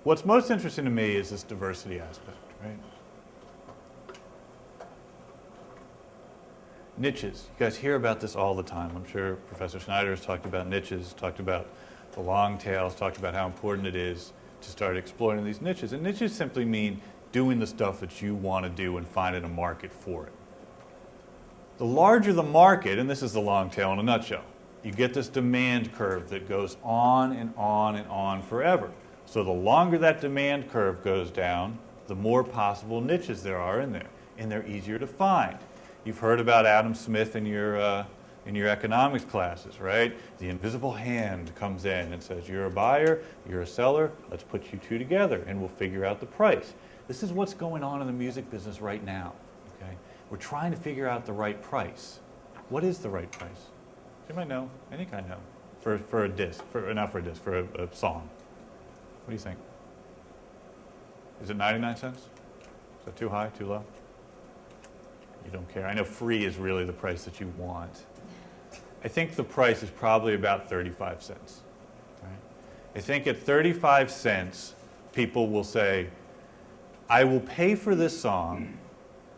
What's most interesting to me is this diversity aspect, right? Niches. You guys hear about this all the time. I'm sure Professor Schneider has talked about niches, talked about the long tails, talked about how important it is to start exploring these niches. And niches simply mean doing the stuff that you want to do and finding a market for it. The larger the market, and this is the long tail in a nutshell, you get this demand curve that goes on and on and on forever. So the longer that demand curve goes down, the more possible niches there are in there, and they're easier to find. You've heard about Adam Smith in your economics classes, right? The invisible hand comes in and says, you're a buyer, you're a seller, let's put you two together, and we'll figure out the price. This is what's going on in the music business right now, okay? We're trying to figure out the right price. What is the right price? Anybody know? I think I know. For a disc, not for a disc, for a song. What do you think? Is it 99 cents? Is that too high, too low? You don't care. I know free is really the price that you want. I think the price is probably about 35 cents. Right? I think at 35 cents, people will say, I will pay for this song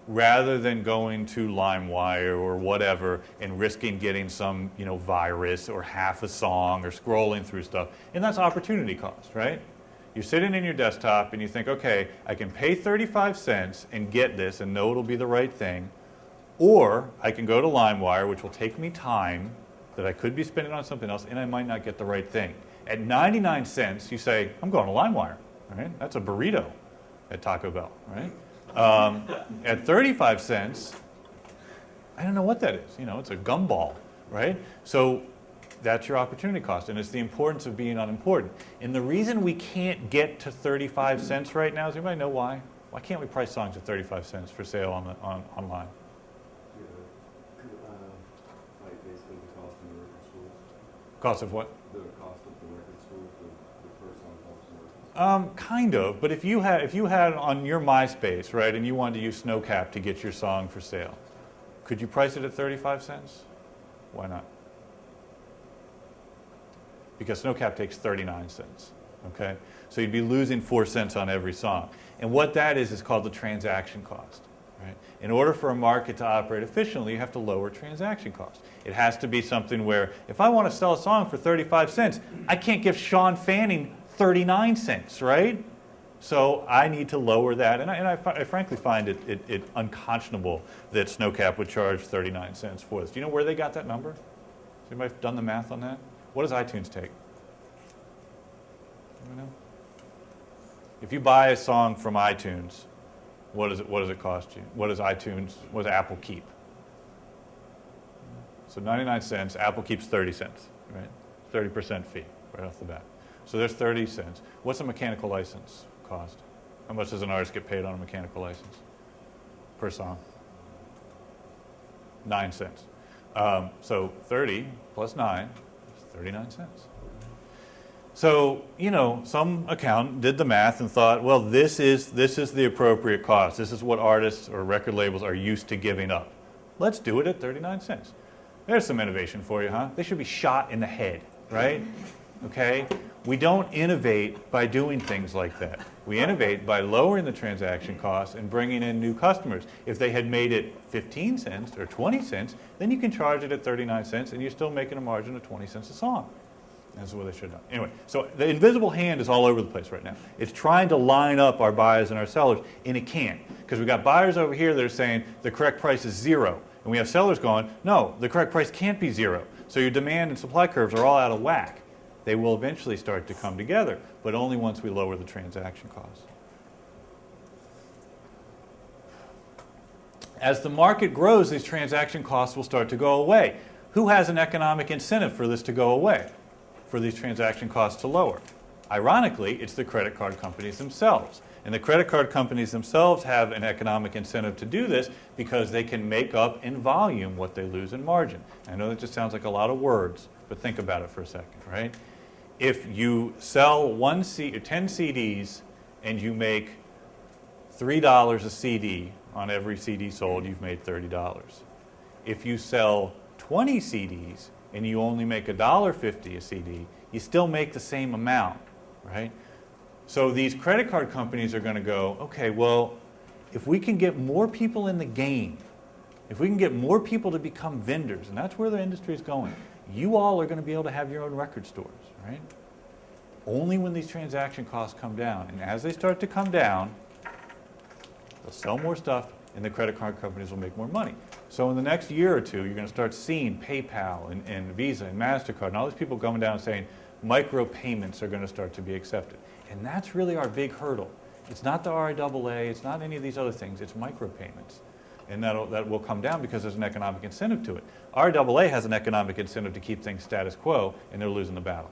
rather than going to LimeWire or whatever and risking getting some, virus or half a song or scrolling through stuff. And that's opportunity cost, right? You're sitting in your desktop and you think, okay, I can pay 35 cents and get this and know it'll be the right thing. Or I can go to LimeWire, which will take me time that I could be spending on something else, and I might not get the right thing. At 99 cents, you say, I'm going to LimeWire. Right? That's a burrito at Taco Bell. Right? At 35 cents, I don't know what that is. It's a gumball. Right? So that's your opportunity cost, and it's the importance of being unimportant. And the reason we can't get to 35 cents right now, does anybody know why? Why can't we price songs at 35 cents for sale online? Like basically the cost of the record stores. Cost of what? The cost of the record stores, the first song cost of the record stores. Kind of, but if you had on your MySpace, right, and you wanted to use Snowcap to get your song for sale, could you price it at 35 cents? Why not? Because Snowcap takes 39 cents, okay? So you'd be losing 4 cents on every song. And what that is called the transaction cost, right? In order for a market to operate efficiently, you have to lower transaction costs. It has to be something where if I want to sell a song for 35 cents, I can't give Sean Fanning 39 cents, right? So I need to lower that. And I frankly find it unconscionable that Snowcap would charge 39 cents for this. Do you know where they got that number? Has anybody done the math on that? What does iTunes take? Know? If you buy a song from iTunes, what does it cost you? What does Apple keep? So 99 cents, Apple keeps 30 cents, right? 30% fee right off the bat. So there's 30 cents. What's a mechanical license cost? How much does an artist get paid on a mechanical license per song? 9 cents. So 30 plus 9 is 39 cents. So, some accountant did the math and thought, well, this is the appropriate cost. This is what artists or record labels are used to giving up. Let's do it at 39 cents. There's some innovation for you, huh? They should be shot in the head, right? Okay? We don't innovate by doing things like that. We innovate by lowering the transaction costs and bringing in new customers. If they had made it 15 cents or 20 cents, then you can charge it at 39 cents and you're still making a margin of 20 cents a song. That's what they should have done. Anyway, so the invisible hand is all over the place right now. It's trying to line up our buyers and our sellers, and it can't. Because we've got buyers over here that are saying the correct price is 0. And we have sellers going, no, the correct price can't be 0. So your demand and supply curves are all out of whack. They will eventually start to come together, but only once we lower the transaction costs. As the market grows, these transaction costs will start to go away. Who has an economic incentive for this to go away? For these transaction costs to lower? Ironically, it's the credit card companies themselves. And the credit card companies themselves have an economic incentive to do this because they can make up in volume what they lose in margin. I know that just sounds like a lot of words, but think about it for a second, right? If you sell 10 CDs and you make $3 a CD on every CD sold, you've made $30. If you sell 20 CDs and you only make $1.50 a CD, you still make the same amount, right? So these credit card companies are going to go, okay, well, if we can get more people in the game, if we can get more people to become vendors, and that's where the industry is going, you all are going to be able to have your own record stores, right? Only when these transaction costs come down. And as they start to come down, they'll sell more stuff, and the credit card companies will make more money. So in the next year or two, you're going to start seeing PayPal and Visa and MasterCard and all these people coming down and saying micropayments are going to start to be accepted. And that's really our big hurdle. It's not the RIAA, it's not any of these other things, it's micropayments. And that will come down because there's an economic incentive to it. RIAA has an economic incentive to keep things status quo, and they're losing the battle.